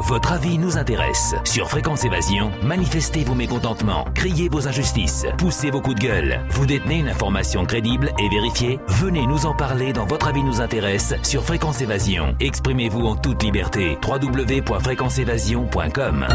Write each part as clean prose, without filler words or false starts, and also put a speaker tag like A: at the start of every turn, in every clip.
A: Votre avis nous intéresse. Sur Fréquence Évasion, manifestez vos mécontentements, criez vos injustices, poussez vos coups de gueule. Vous détenez une information crédible et vérifiée? Venez nous en parler dans Votre avis nous intéresse sur Fréquence Évasion. Exprimez-vous en toute liberté. www.fréquenceévasion.com.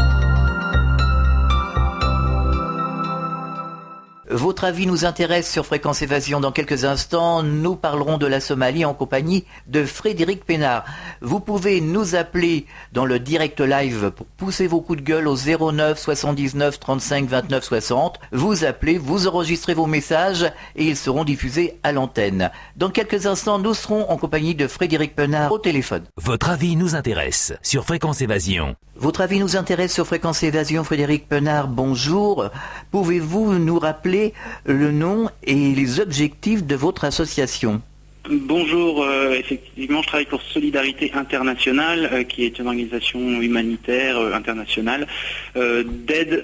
B: Votre avis nous intéresse sur Fréquence Évasion. Dans quelques instants, nous parlerons de la Somalie en compagnie de Frédéric Pénard. Vous pouvez nous appeler dans le direct live pour pousser vos coups de gueule au 09 79 35 29 60. Vous appelez, vous enregistrez vos messages et ils seront diffusés à l'antenne. Dans quelques instants, nous serons en compagnie de Frédéric Pénard au téléphone.
A: Votre avis nous intéresse sur Fréquence Évasion.
B: Votre avis nous intéresse sur Fréquence Évasion. Frédéric Pénard, bonjour. Pouvez-vous nous rappeler le nom et les objectifs de votre association?
C: Bonjour, effectivement je travaille pour Solidarité Internationale, qui est une organisation humanitaire internationale d'aide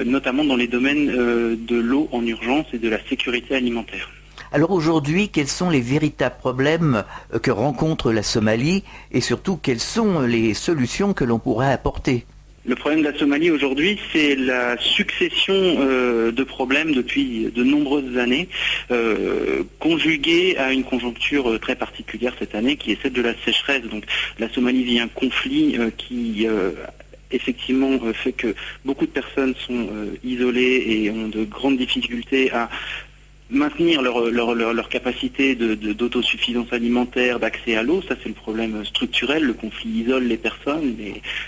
C: notamment dans les domaines de l'eau en urgence et de la sécurité alimentaire.
B: Alors aujourd'hui, quels sont les véritables problèmes que rencontre la Somalie et surtout quelles sont les solutions que l'on pourrait apporter?
C: Le problème de la Somalie aujourd'hui, c'est la succession de problèmes depuis de nombreuses années, conjuguée à une conjoncture très particulière cette année, qui est celle de la sécheresse. Donc la Somalie vit un conflit qui effectivement fait que beaucoup de personnes sont isolées et ont de grandes difficultés à maintenir leur capacité d'autosuffisance alimentaire, d'accès à l'eau. Ça c'est le problème structurel. Le conflit isole les personnes,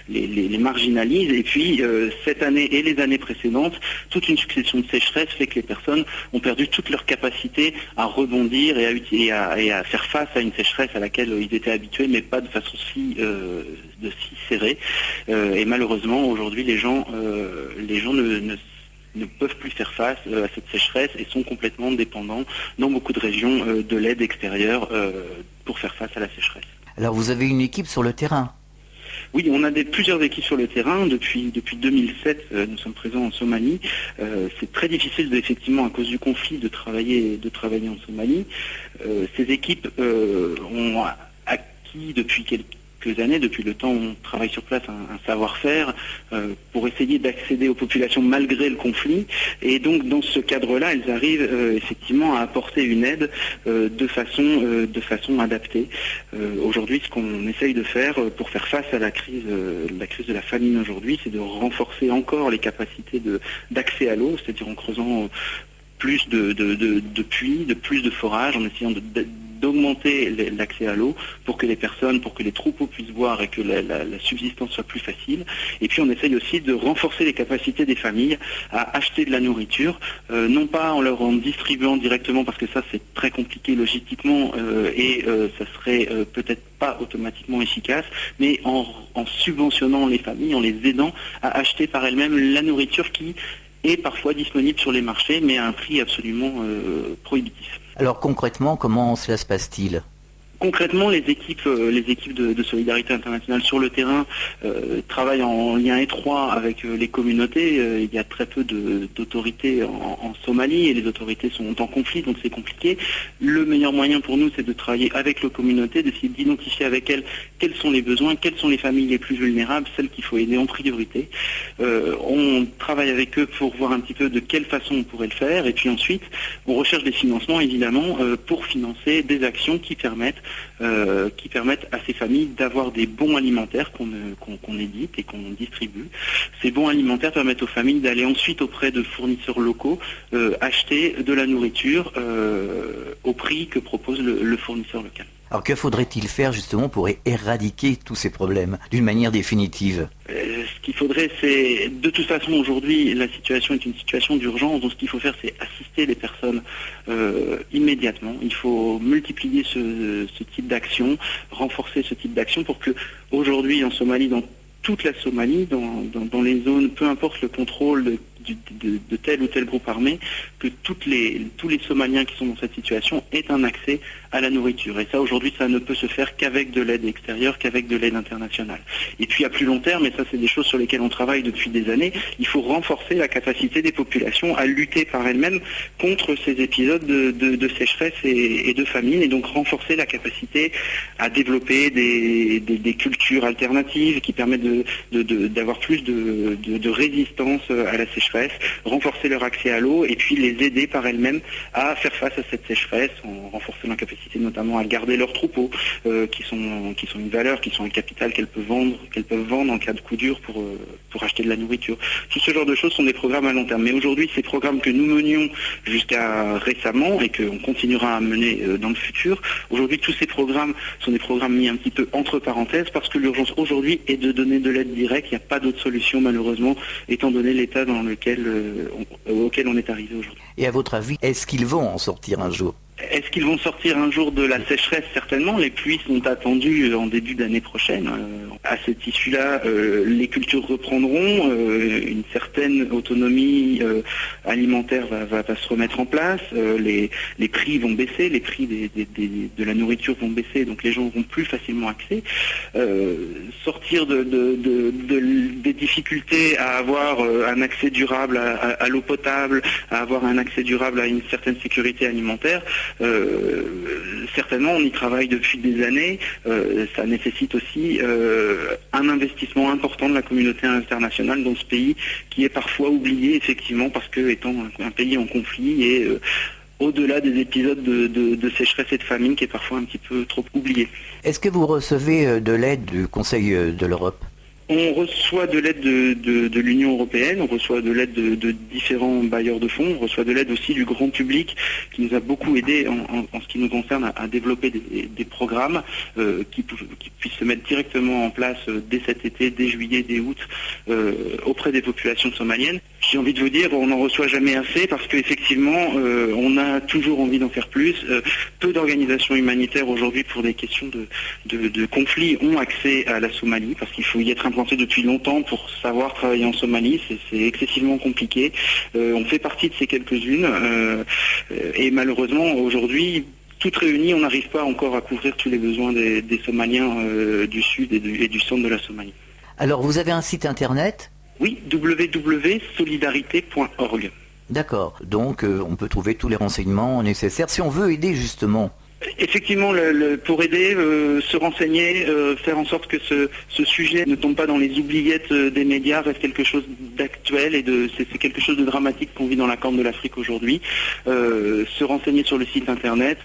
C: les marginalise, et puis cette année et les années précédentes, toute une succession de sécheresses fait que les personnes ont perdu toute leur capacité à rebondir et à faire face à une sécheresse à laquelle ils étaient habitués, mais pas de façon si serrée. Et malheureusement aujourd'hui les gens ne peuvent plus faire face à cette sécheresse et sont complètement dépendants dans beaucoup de régions de l'aide extérieure pour faire face à la sécheresse.
B: Alors vous avez une équipe sur le terrain?
C: Oui, on a plusieurs équipes sur le terrain. Depuis 2007, nous sommes présents en Somalie. C'est très difficile, effectivement, à cause du conflit, de travailler en Somalie. Ces équipes ont acquis depuis quelques années, depuis le temps où on travaille sur place, un savoir-faire pour essayer d'accéder aux populations malgré le conflit. Et donc dans ce cadre-là, elles arrivent effectivement à apporter une aide de façon adaptée. Aujourd'hui, ce qu'on essaye de faire pour faire face à la crise de la famine aujourd'hui, c'est de renforcer encore les capacités d'accès à l'eau, c'est-à-dire en creusant plus de puits, plus de forages, en essayant d'augmenter l'accès à l'eau pour que les troupeaux puissent boire et que la subsistance soit plus facile. Et puis on essaye aussi de renforcer les capacités des familles à acheter de la nourriture, non pas en distribuant directement, parce que ça c'est très compliqué logistiquement et ça serait peut-être pas automatiquement efficace, mais en subventionnant les familles, en les aidant à acheter par elles-mêmes la nourriture qui est parfois disponible sur les marchés, mais à un prix absolument prohibitif.
B: Alors concrètement, comment cela se passe-t-il ?
C: Concrètement, les équipes de Solidarité Internationale sur le terrain travaillent en lien étroit avec les communautés. Il y a très peu d'autorités en Somalie et les autorités sont en conflit, donc c'est compliqué. Le meilleur moyen pour nous, c'est de travailler avec les communautés, d'essayer d'identifier avec elles quels sont les besoins, quelles sont les familles les plus vulnérables, celles qu'il faut aider en priorité. On travaille avec eux pour voir un petit peu de quelle façon on pourrait le faire, et puis ensuite, on recherche des financements, évidemment, pour financer des actions qui permettent à ces familles d'avoir des bons alimentaires qu'on édite et qu'on distribue. Ces bons alimentaires permettent aux familles d'aller ensuite auprès de fournisseurs locaux acheter de la nourriture au prix que propose le fournisseur local.
B: Alors que faudrait-il faire justement pour éradiquer tous ces problèmes d'une manière définitive ?
C: Ce qu'il faudrait, c'est, de toute façon aujourd'hui, la situation est une situation d'urgence, donc ce qu'il faut faire, c'est assister les personnes immédiatement. Il faut multiplier ce type d'action, renforcer ce type d'action pour que aujourd'hui en Somalie, dans toute la Somalie, dans les zones, peu importe le contrôle de tel ou tel groupe armé, que tous les Somaliens qui sont dans cette situation aient un accès à la nourriture. Et ça, aujourd'hui, ça ne peut se faire qu'avec de l'aide extérieure, qu'avec de l'aide internationale. Et puis à plus long terme, et ça c'est des choses sur lesquelles on travaille depuis des années, il faut renforcer la capacité des populations à lutter par elles-mêmes contre ces épisodes de sécheresse et de famine, et donc renforcer la capacité à développer des cultures alternatives qui permettent d'avoir plus de résistance à la sécheresse, renforcer leur accès à l'eau, et puis les aider par elles-mêmes à faire face à cette sécheresse, en renforçant la capacité notamment à garder leurs troupeaux, qui sont une valeur, qui sont un capital qu'elles peuvent vendre en cas de coup dur pour acheter de la nourriture. Tout ce genre de choses sont des programmes à long terme. Mais aujourd'hui, ces programmes que nous menions jusqu'à récemment et qu'on continuera à mener dans le futur, aujourd'hui, tous ces programmes sont des programmes mis un petit peu entre parenthèses parce que l'urgence aujourd'hui est de donner de l'aide directe. Il n'y a pas d'autre solution, malheureusement, étant donné l'état auquel on est arrivé aujourd'hui.
B: Et à votre avis, est-ce qu'ils vont en sortir un jour ?
C: Est-ce qu'ils vont sortir un jour de la sécheresse? Certainement. Les pluies sont attendues en début d'année prochaine. À cette issue-là, les cultures reprendront. Une certaine autonomie alimentaire va se remettre en place. Les prix vont baisser. Les prix de la nourriture vont baisser. Donc les gens auront plus facilement accès. Sortir des difficultés à avoir un accès durable à l'eau potable, à avoir un accès durable à une certaine sécurité alimentaire, certainement on y travaille depuis des années. Ça nécessite aussi un investissement important de la communauté internationale dans ce pays qui est parfois oublié effectivement parce que étant un pays en conflit et au-delà des épisodes de sécheresse et de famine qui est parfois un petit peu trop oublié.
B: Est-ce que vous recevez de l'aide du Conseil de l'Europe ?
C: On reçoit de l'aide de l'Union européenne, on reçoit de l'aide de différents bailleurs de fonds, on reçoit de l'aide aussi du grand public qui nous a beaucoup aidé en ce qui nous concerne à développer des programmes qui puissent se mettre directement en place dès cet été, dès juillet, dès août, auprès des populations somaliennes. J'ai envie de vous dire, on n'en reçoit jamais assez parce qu'effectivement, on a toujours envie d'en faire plus. Peu d'organisations humanitaires aujourd'hui pour des questions de conflits ont accès à la Somalie parce qu'il faut y être implanté depuis longtemps pour savoir travailler en Somalie. C'est excessivement compliqué. On fait partie de ces quelques-unes et malheureusement aujourd'hui, toutes réunies, on n'arrive pas encore à couvrir tous les besoins des Somaliens du sud et du centre de la Somalie.
B: Alors vous avez un site internet ?
C: Oui, www.solidarité.org.
B: D'accord, donc on peut trouver tous les renseignements nécessaires si on veut aider justement.
C: Effectivement, pour aider, se renseigner, faire en sorte que ce sujet ne tombe pas dans les oubliettes des médias, reste quelque chose d'actuel et c'est quelque chose de dramatique qu'on vit dans la Corne de l'Afrique aujourd'hui. Se renseigner sur le site internet,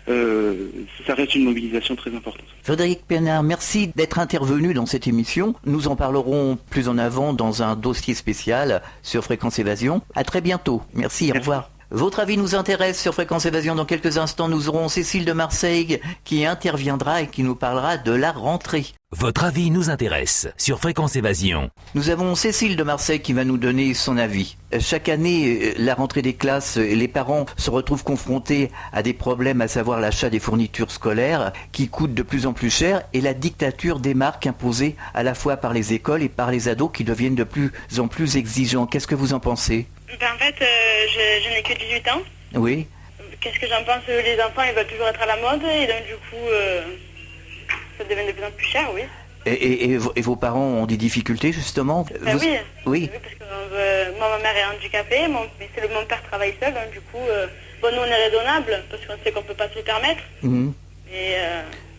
C: ça reste une mobilisation très importante.
B: Frédéric Pénard, merci d'être intervenu dans cette émission. Nous en parlerons plus en avant dans un dossier spécial sur Fréquence Évasion. À très bientôt. Merci. Au revoir. Votre avis nous intéresse sur Fréquence Évasion. Dans quelques instants, nous aurons Cécile de Marseille qui interviendra et qui nous parlera de la rentrée.
A: Votre avis nous intéresse sur Fréquence Évasion.
B: Nous avons Cécile de Marseille qui va nous donner son avis. Chaque année, la rentrée des classes, les parents se retrouvent confrontés à des problèmes, à savoir l'achat des fournitures scolaires qui coûtent de plus en plus cher et la dictature des marques imposées à la fois par les écoles et par les ados qui deviennent de plus en plus exigeants. Qu'est-ce que vous en pensez ?
D: En fait, je n'ai que 18 ans.
B: Oui.
D: Qu'est-ce que j'en pense? Les enfants, ils veulent toujours être à la mode et donc du coup, ça devient de plus en plus cher, oui.
B: Et vos parents ont des difficultés justement?
D: Oui.
B: Oui,
D: parce que moi, ma mère est handicapée, mon père travaille seul, donc du coup, nous on est raisonnable parce qu'on sait qu'on ne peut pas se le permettre.
B: Mmh.
D: Et,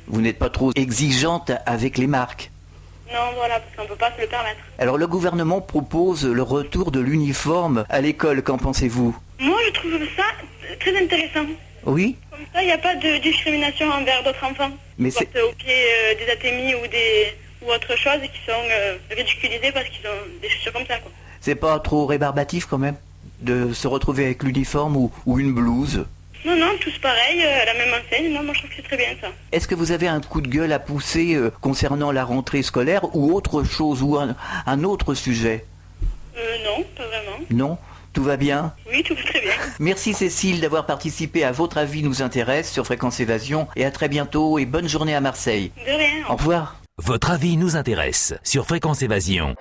B: vous n'êtes pas trop exigeante avec les marques?
D: non, voilà, parce qu'on ne peut pas se le permettre.
B: Alors le gouvernement propose le retour de l'uniforme à l'école, qu'en pensez-vous?
D: Moi, je trouve ça très intéressant.
B: Oui.
D: Comme ça, il n'y a pas de discrimination envers d'autres enfants.
B: Mais
D: qui portent au pied des atémies ou autre chose qui sont ridiculisés parce qu'ils ont des chaussures comme ça, quoi.
B: C'est pas trop rébarbatif quand même de se retrouver avec l'uniforme ou une blouse?
D: Non, tous pareil, à la même enseigne. Non, moi je trouve que c'est très bien ça.
B: Est-ce que vous avez un coup de gueule à pousser concernant la rentrée scolaire ou autre chose, ou un autre sujet?
D: Non, pas vraiment.
B: Non? Tout va bien?
D: Oui, tout va très bien.
B: Merci Cécile d'avoir participé à Votre avis nous intéresse sur Fréquence Évasion et à très bientôt et bonne journée à Marseille.
D: De rien.
B: Au revoir.
A: Votre avis nous intéresse sur Fréquence Évasion.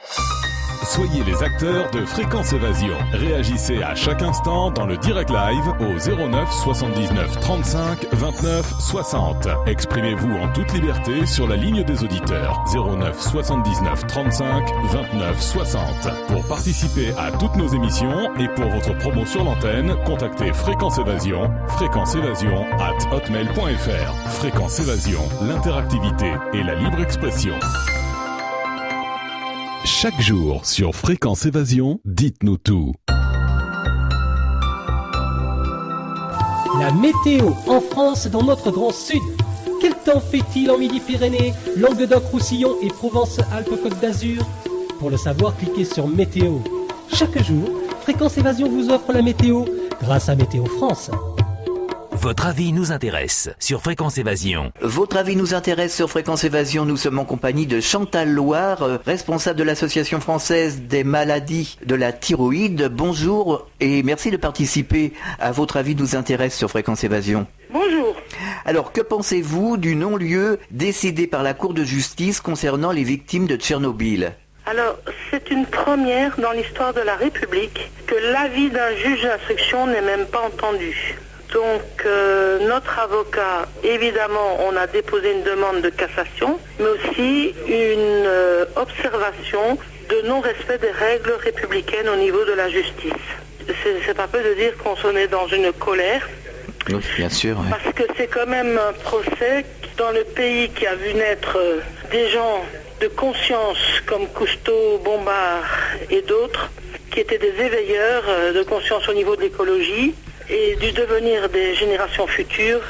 E: Soyez les acteurs de Fréquence Évasion. Réagissez à chaque instant dans le direct live au 09 79 35 29 60. Exprimez-vous en toute liberté sur la ligne des auditeurs 09 79 35 29 60. Pour participer à toutes nos émissions et pour votre promo sur l'antenne, contactez Fréquence Évasion, fréquenceévasion@hotmail.fr. Fréquence Évasion, l'interactivité et la libre expression. Chaque jour sur Fréquence Évasion, dites-nous tout.
F: La météo en France dans notre grand sud. Quel temps fait-il en Midi-Pyrénées, Languedoc-Roussillon et Provence-Alpes-Côte d'Azur? Pour le savoir, cliquez sur Météo. Chaque jour, Fréquence Évasion vous offre la météo grâce à Météo France.
A: Votre avis nous intéresse sur Fréquence Évasion.
B: Votre avis nous intéresse sur Fréquence Évasion. Nous sommes en compagnie de Chantal Loire, responsable de l'Association française des maladies de la thyroïde. Bonjour et merci de participer à Votre avis nous intéresse sur Fréquence Évasion.
D: Bonjour.
B: Alors, que pensez-vous du non-lieu décidé par la Cour de justice concernant les victimes de Tchernobyl ?
G: Alors, c'est une première dans l'histoire de la République que l'avis d'un juge d'instruction n'est même pas entendu. Donc, notre avocat, évidemment, on a déposé une demande de cassation, mais aussi une observation de non-respect des règles républicaines au niveau de la justice. C'est pas peu de dire qu'on s'en est dans une colère.
B: Oui, bien sûr. Ouais.
G: Parce que c'est quand même un procès dans le pays qui a vu naître des gens de conscience comme Cousteau, Bombard et d'autres, qui étaient des éveilleurs de conscience au niveau de l'écologie et du devenir des générations futures.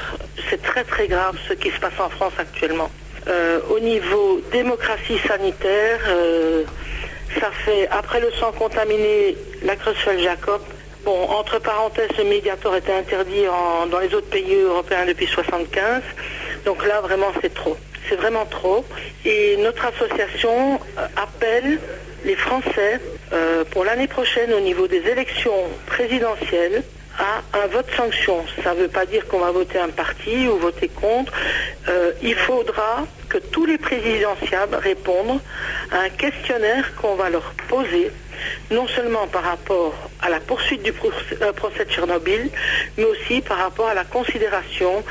G: C'est très très grave ce qui se passe en France actuellement. Au niveau démocratie sanitaire, ça fait, après le sang contaminé, la Creutzfeldt-Jacob. Bon, entre parenthèses, le Mediator était interdit dans les autres pays européens depuis 1975. Donc là, vraiment, c'est trop. C'est vraiment trop. Et notre association appelle les Français pour l'année prochaine au niveau des élections présidentielles à un vote sanction. Ça ne veut pas dire qu'on va voter un parti ou voter contre. Il faudra que tous les présidentiables répondent à un questionnaire qu'on va leur poser, non seulement par rapport à la poursuite du procès de Tchernobyl, mais aussi par rapport à la considération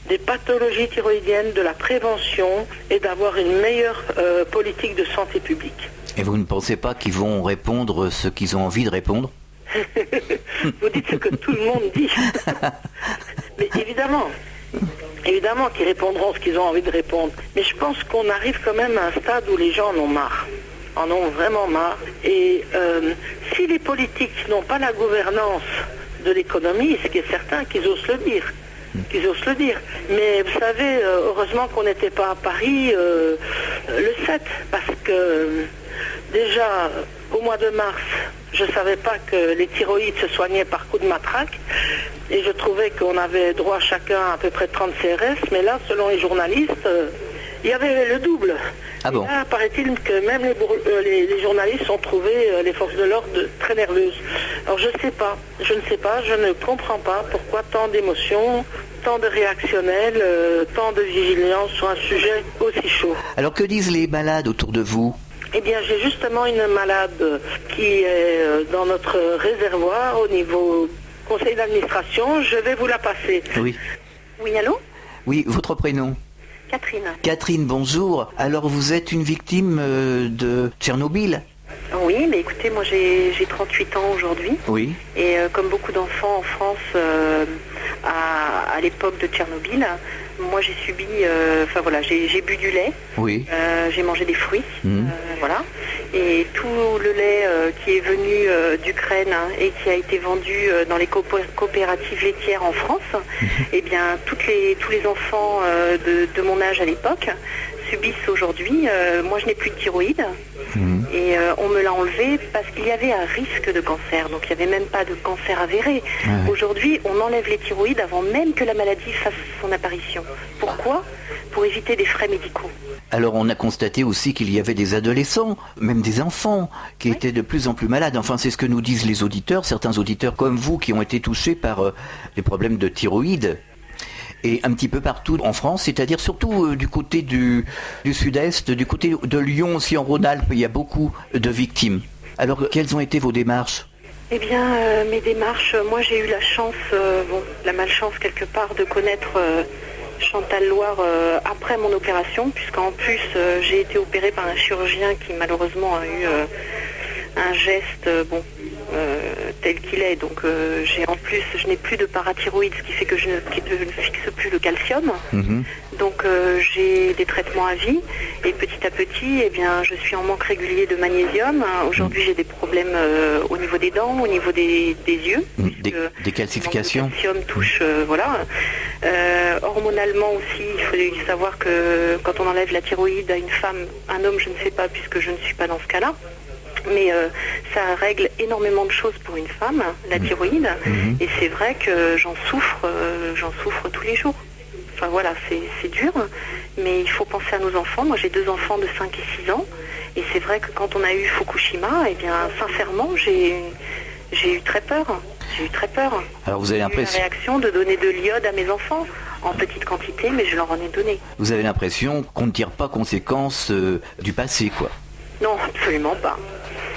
G: des pathologies thyroïdiennes, de la prévention et d'avoir une meilleure politique de santé publique.
B: Et vous ne pensez pas qu'ils vont répondre ce qu'ils ont envie de répondre ?
G: Vous dites ce que tout le monde dit. Mais évidemment qu'ils répondront ce qu'ils ont envie de répondre. Mais je pense qu'on arrive quand même à un stade où les gens en ont marre. En ont vraiment marre. Et si les politiques n'ont pas la gouvernance de l'économie, ce qui est certain qu'ils osent le dire. Mais vous savez, heureusement qu'on n'était pas à Paris le 7, parce que déjà au mois de mars, je ne savais pas que les thyroïdes se soignaient par coup de matraque, et je trouvais qu'on avait droit chacun à peu près 30 CRS, mais là, selon les journalistes, il y avait le double.
B: Ah bon ?
G: Et là, paraît-il que même les journalistes ont trouvé les forces de l'ordre très nerveuses. Alors je ne sais pas, je ne comprends pas pourquoi tant d'émotions, tant de réactionnels, tant de vigilance sur un sujet aussi chaud.
B: Alors que disent les malades autour de vous ?
G: Eh bien, j'ai justement une malade qui est dans notre réservoir au niveau conseil d'administration. Je vais vous la passer.
B: Oui.
G: Oui, allô ?
B: Oui, votre prénom ?
G: Catherine.
B: Catherine, bonjour. Alors, vous êtes une victime de Tchernobyl ?
H: Oui, mais écoutez, moi j'ai 38 ans aujourd'hui.
B: Oui.
H: Et comme beaucoup d'enfants en France à l'époque de Tchernobyl, moi j'ai subi, j'ai bu du lait.
B: Oui.
H: J'ai mangé des fruits, voilà. Et tout le lait qui est venu d'Ukraine et qui a été vendu dans les coopératives laitières en France, eh bien tous les enfants de mon âge à l'époque subissent aujourd'hui. Moi je n'ai plus de thyroïde. Et on me l'a enlevé parce qu'il y avait un risque de cancer. Donc il n'y avait même pas de cancer avéré. Ouais. Aujourd'hui, on enlève les thyroïdes avant même que la maladie fasse son apparition. Pourquoi ? Pour éviter des frais médicaux.
B: Alors on a constaté aussi qu'il y avait des adolescents, même des enfants, qui étaient de plus en plus malades. Enfin, c'est ce que nous disent les auditeurs, certains auditeurs comme vous qui ont été touchés par les problèmes de thyroïde. Et un petit peu partout en France, c'est-à-dire surtout du côté du sud-est, du côté de Lyon aussi en Rhône-Alpes, il y a beaucoup de victimes. Alors, quelles ont été vos démarches ?
H: Eh bien, mes démarches, moi j'ai eu la chance, la malchance quelque part de connaître Chantal Loire après mon opération, puisqu'en plus j'ai été opérée par un chirurgien qui malheureusement a eu un geste tel qu'il est. Donc je n'ai plus de parathyroïde, ce qui fait que je ne fixe plus le calcium. Donc j'ai des traitements à vie et petit à petit, eh bien, je suis en manque régulier de magnésium. Aujourd'hui, j'ai des problèmes au niveau des dents, au niveau des yeux.
B: Des calcifications.
H: Le calcium touche, hormonalement aussi, il faut savoir que quand on enlève la thyroïde à une femme, un homme, je ne sais pas puisque je ne suis pas dans ce cas-là. Mais ça règle énormément de choses pour une femme, la thyroïde, et c'est vrai que j'en souffre tous les jours. Enfin voilà, c'est dur, mais il faut penser à nos enfants. Moi j'ai 2 enfants de 5 et 6 ans, et c'est vrai que quand on a eu Fukushima, eh bien sincèrement j'ai eu très peur. J'ai eu très peur.
B: Alors vous avez l'impression...
H: J'ai eu la réaction de donner de l'iode à mes enfants, en petite quantité, mais je leur en ai donné.
B: Vous avez l'impression qu'on ne tire pas conséquence du passé, quoi.
H: Non, absolument pas.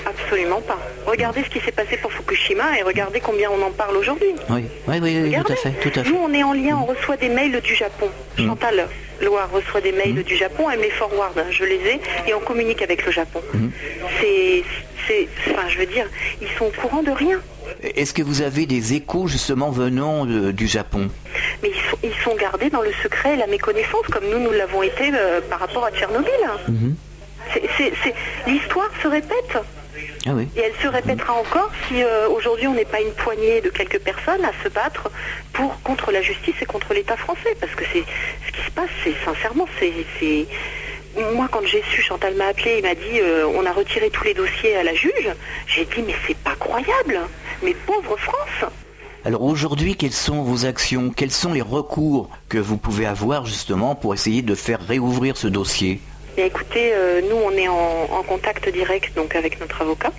H: Absolument pas. Regardez ce qui s'est passé pour Fukushima et regardez combien on en parle aujourd'hui.
B: Oui, tout à fait.
H: Nous, on est en lien, on reçoit des mails du Japon. Chantal Loire reçoit des mails du Japon, elle me les forward, je les ai, et on communique avec le Japon. Je veux dire, ils sont au courant de rien.
B: Est-ce que vous avez des échos justement venant du Japon ?
H: Mais ils sont gardés dans le secret et la méconnaissance, comme nous l'avons été par rapport à Tchernobyl. L'histoire se répète.
B: Ah oui.
H: Et elle se répétera encore si aujourd'hui on n'est pas une poignée de quelques personnes à se battre contre la justice et contre l'État français. Parce que c'est ce qui se passe, sincèrement, moi quand j'ai su, Chantal m'a appelé, il m'a dit on a retiré tous les dossiers à la juge. J'ai dit mais c'est pas croyable, mais pauvre France.
B: Alors aujourd'hui, quelles sont vos actions ? Quels sont les recours que vous pouvez avoir justement pour essayer de faire réouvrir ce dossier ?
H: Bien, écoutez, nous on est en contact direct donc avec notre avocat.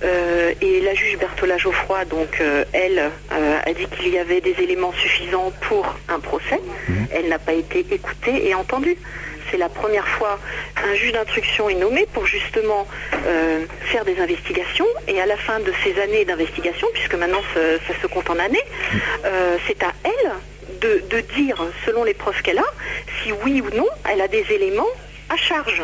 H: Et la juge Berthola Geoffroy, donc elle a dit qu'il y avait des éléments suffisants pour un procès. Elle n'a pas été écoutée et entendue. C'est la première fois un juge d'instruction est nommé pour justement faire des investigations. Et à la fin de ces années d'investigation, puisque maintenant ça se compte en années, c'est à elle de dire, selon les preuves qu'elle a, si oui ou non, elle a des éléments à charge.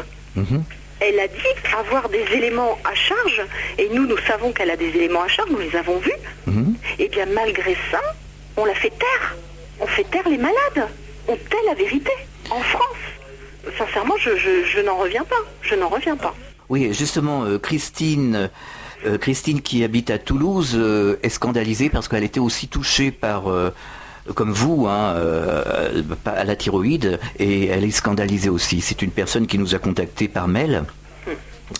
H: Elle a dit avoir des éléments à charge, et nous savons qu'elle a des éléments à charge, nous les avons vus. Et bien malgré ça, on la fait taire. On fait taire les malades. On tait la vérité. En France, sincèrement, je n'en reviens pas. Je n'en reviens pas.
B: Oui, justement, Christine qui habite à Toulouse est scandalisée parce qu'elle était aussi touchée par... comme vous, à la thyroïde, et elle est scandalisée aussi. C'est une personne qui nous a contactés par mail.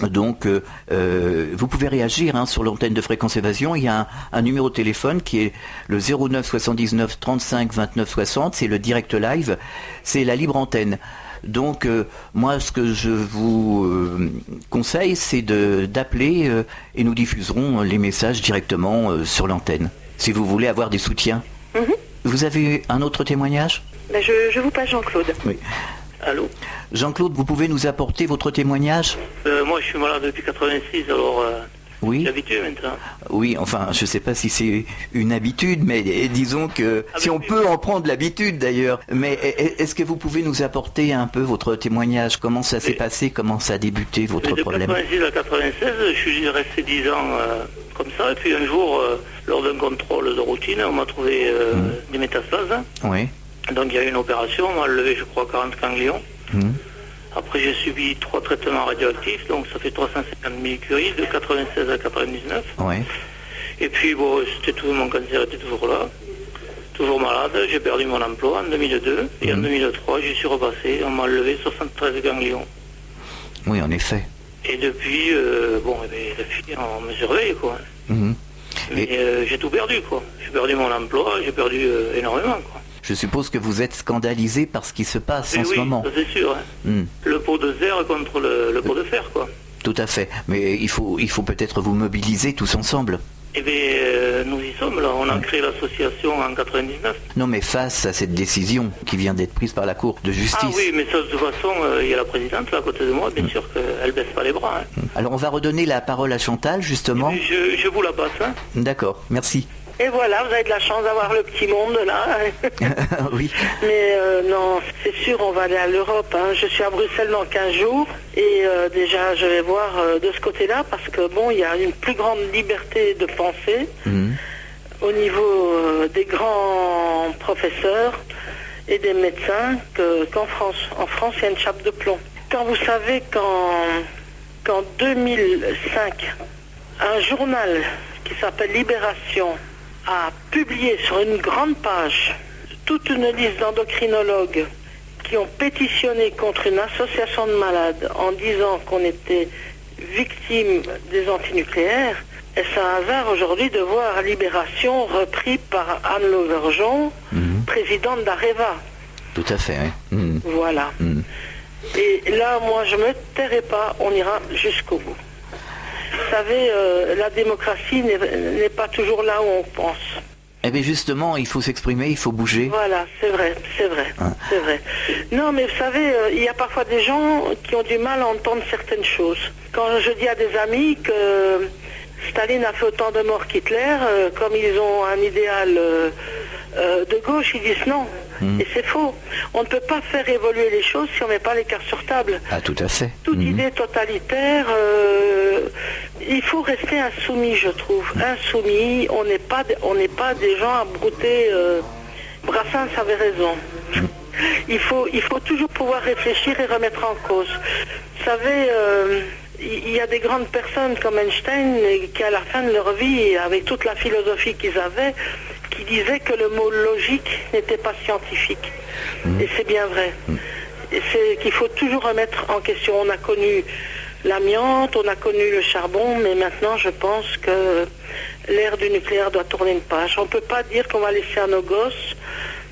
B: Donc, vous pouvez réagir sur l'antenne de Fréquence Évasion. Il y a un numéro de téléphone qui est le 09 79 35 29 60. C'est le direct live. C'est la libre antenne. Donc, moi, ce que je vous conseille, c'est d'appeler et nous diffuserons les messages directement sur l'antenne. Si vous voulez avoir des soutiens. Vous avez un autre témoignage ?
H: Je vous passe Jean-Claude.
B: Oui.
I: Allô ?
B: Jean-Claude, vous pouvez nous apporter votre témoignage ?
I: Moi, je suis malade depuis 86, alors
B: oui.
I: j'ai habitué maintenant.
B: Oui, enfin, je ne sais pas si c'est une habitude, mais disons que si on peut en prendre l'habitude d'ailleurs. Mais est-ce que vous pouvez nous apporter un peu votre témoignage ? Comment ça s'est passé ? Comment ça a débuté votre problème ?
I: De 86 à 96, je suis resté 10 ans comme ça. Et puis un jour, lors d'un contrôle de routine, on m'a trouvé des métastases.
B: Oui.
I: Donc il y a eu une opération, on m'a enlevé, je crois, 40 ganglions. Après, j'ai subi 3 traitements radioactifs, donc ça fait 350 000 curies, de 96 à 99.
B: Oui.
I: Et puis, bon, mon cancer était toujours là, toujours malade. J'ai perdu mon emploi en 2002, et en 2003, j'y suis repassé, on m'a enlevé 73 ganglions.
B: Oui, en effet.
I: Et depuis, on me surveille, quoi. Mais j'ai tout perdu, quoi. J'ai perdu mon emploi, j'ai perdu énormément, quoi.
B: Je suppose que vous êtes scandalisé par ce qui se passe en ce moment.
I: Oui, c'est sûr. Le pot de fer contre le pot de fer, quoi.
B: Tout à fait. Mais il faut peut-être vous mobiliser tous ensemble.
I: Eh bien, nous y sommes là. On a créé l'association en 99.
B: Non, mais face à cette décision qui vient d'être prise par la Cour de justice.
I: Ah oui, mais ça, de toute façon, il y a la présidente là à côté de moi, bien sûr qu'elle baisse pas les bras. Hein.
B: Alors on va redonner la parole à Chantal, justement.
I: Je vous la passe. Hein.
B: D'accord, merci.
G: Et voilà, vous avez de la chance d'avoir le petit monde là.
B: Oui.
G: Mais non, c'est sûr, on va aller à l'Europe. Hein. Je suis à Bruxelles dans 15 jours et déjà je vais voir de ce côté-là parce que bon, il y a une plus grande liberté de pensée au niveau des grands professeurs et des médecins qu'en France. En France, il y a une chape de plomb. Quand vous savez qu'en 2005, un journal qui s'appelle Libération a publié sur une grande page toute une liste d'endocrinologues qui ont pétitionné contre une association de malades en disant qu'on était victime des antinucléaires. Est-ce un hasard aujourd'hui de voir Libération repris par Anne Lauvergeon, présidente d'Areva?
B: Tout à fait, oui.
G: Voilà. Et là, moi, je ne me tairai pas, on ira jusqu'au bout. Vous savez, la démocratie n'est pas toujours là où on pense.
B: Eh bien justement, il faut s'exprimer, il faut bouger.
G: Voilà, c'est vrai. Non, mais vous savez, il y a parfois des gens qui ont du mal à entendre certaines choses. Quand je dis à des amis que Staline a fait autant de morts qu'Hitler, comme ils ont un idéal de gauche, ils disent non. Et c'est faux. On ne peut pas faire évoluer les choses si on ne met pas les cartes sur table.
B: Ah, tout à fait.
G: Toute idée totalitaire, il faut rester insoumis, je trouve. Insoumis, on n'est pas des gens à brouter. Brassens avait raison. Il faut toujours pouvoir réfléchir et remettre en cause. Vous savez, il y a des grandes personnes comme Einstein qui, à la fin de leur vie, avec toute la philosophie qu'ils avaient, qui disaient que le mot logique n'était pas scientifique. Et c'est bien vrai. Et c'est qu'il faut toujours remettre en question. On a connu l'amiante, on a connu le charbon, mais maintenant je pense que l'ère du nucléaire doit tourner une page. On ne peut pas dire qu'on va laisser à nos gosses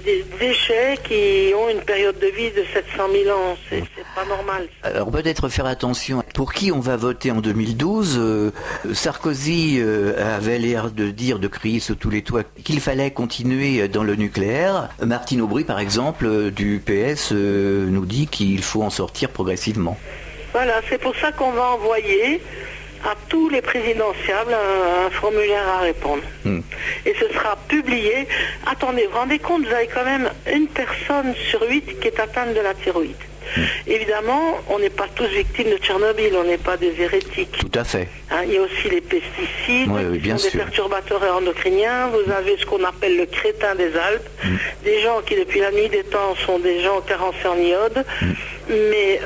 G: des déchets qui ont une période de vie de 700 000 ans. C'est pas normal.
B: Alors peut-être faire attention. Pour qui on va voter en 2012 Sarkozy avait l'air de crier sur tous les toits qu'il fallait continuer dans le nucléaire. Martine Aubry, par exemple, du PS, nous dit qu'il faut en sortir progressivement.
G: Voilà, c'est pour ça qu'on va envoyer à tous les présidentiables un formulaire à répondre. Et ce sera publié. Attendez, vous vous rendez compte, vous avez quand même une personne sur 8 qui est atteinte de la thyroïde. Évidemment, on n'est pas tous victimes de Tchernobyl, on n'est pas des hérétiques.
B: Tout à fait.
G: Il y a aussi les pesticides,
B: bien
G: des perturbateurs endocriniens. Vous avez ce qu'on appelle le crétin des Alpes, des gens qui depuis la nuit des temps sont des gens carencés en iode. Mais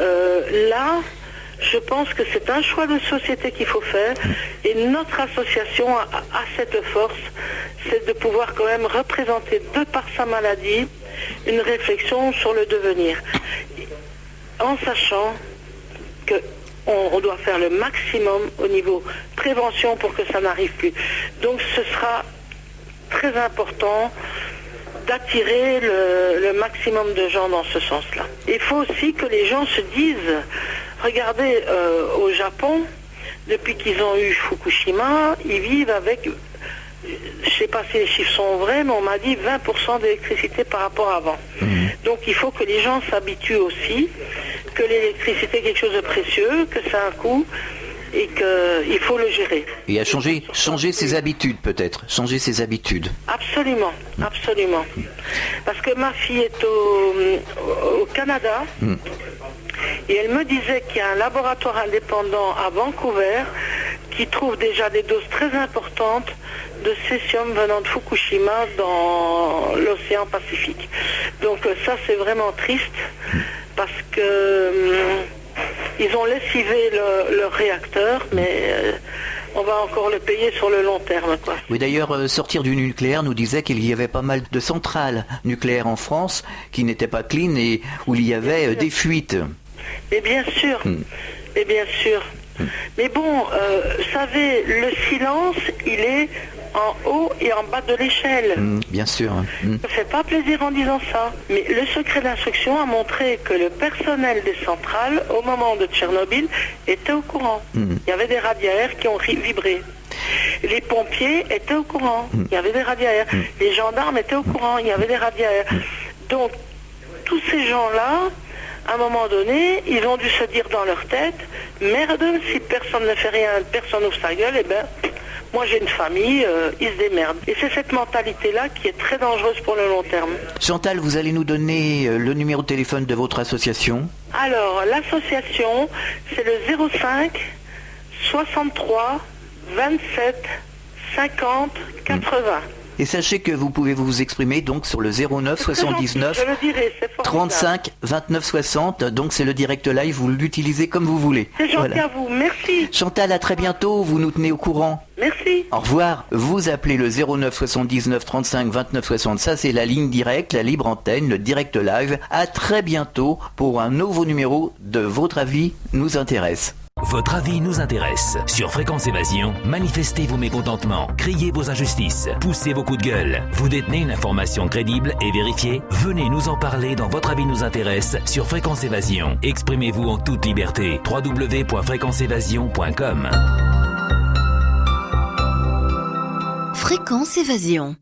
G: là, je pense que c'est un choix de société qu'il faut faire et notre association a cette force, c'est de pouvoir quand même représenter de par sa maladie une réflexion sur le devenir. En sachant qu'on doit faire le maximum au niveau prévention pour que ça n'arrive plus. Donc ce sera très important d'attirer le maximum de gens dans ce sens-là. Il faut aussi que les gens se disent, regardez, au Japon, depuis qu'ils ont eu Fukushima, ils vivent avec, je ne sais pas si les chiffres sont vrais, mais on m'a dit 20% d'électricité par rapport à avant. Donc il faut que les gens s'habituent aussi, que l'électricité est quelque chose de précieux, que ça a un coût, et qu'il faut le gérer.
B: Et à changer ses habitudes peut-être, changer ses habitudes.
G: Absolument. Parce que ma fille est au Canada, et elle me disait qu'il y a un laboratoire indépendant à Vancouver qui trouve déjà des doses très importantes de césium venant de Fukushima dans l'océan Pacifique. Donc ça c'est vraiment triste parce que ils ont lessivé leur réacteur, mais on va encore le payer sur le long terme, quoi.
B: Oui, d'ailleurs, sortir du nucléaire nous disait qu'il y avait pas mal de centrales nucléaires en France qui n'étaient pas clean et où il y avait des fuites.
G: Et bien sûr, Mais bon, vous savez, le silence, il est en haut et en bas de l'échelle.
B: Bien sûr.
G: Ça ne fait pas plaisir en disant ça. Mais le secret d'instruction a montré que le personnel des centrales, au moment de Tchernobyl, était au courant. Il y avait des radiaires qui ont vibré. Les pompiers étaient au courant, il y avait des radios aériens. Les gendarmes étaient au courant, il y avait des radios aériens. Donc, tous ces gens-là, à un moment donné, ils ont dû se dire dans leur tête, merde, si personne ne fait rien, personne ouvre sa gueule, moi j'ai une famille, ils se démerdent. Et c'est cette mentalité-là qui est très dangereuse pour le long terme.
B: Chantal, vous allez nous donner le numéro de téléphone de votre association.
G: Alors, l'association, c'est le 05 63 27 50 80.
B: Et sachez que vous pouvez vous exprimer donc sur le 09 79
G: je le dirai, c'est
B: 35 29 60. Donc c'est le direct live, vous l'utilisez comme vous voulez.
G: C'est gentil à vous, merci.
B: Chantal, à très bientôt, vous nous tenez au courant.
G: Merci.
B: Au revoir. Vous appelez le 09 79 35 29 60. Ça c'est la ligne directe, la libre antenne, le direct live. À très bientôt pour un nouveau numéro de Votre avis nous intéresse.
A: Votre avis nous intéresse. Sur Fréquence Évasion, manifestez vos mécontentements, criez vos injustices, poussez vos coups de gueule. Vous détenez une information crédible et vérifiée? Venez nous en parler dans Votre avis nous intéresse sur Fréquence Évasion. Exprimez-vous en toute liberté. www.fréquenceévasion.com.
J: Fréquence Évasion.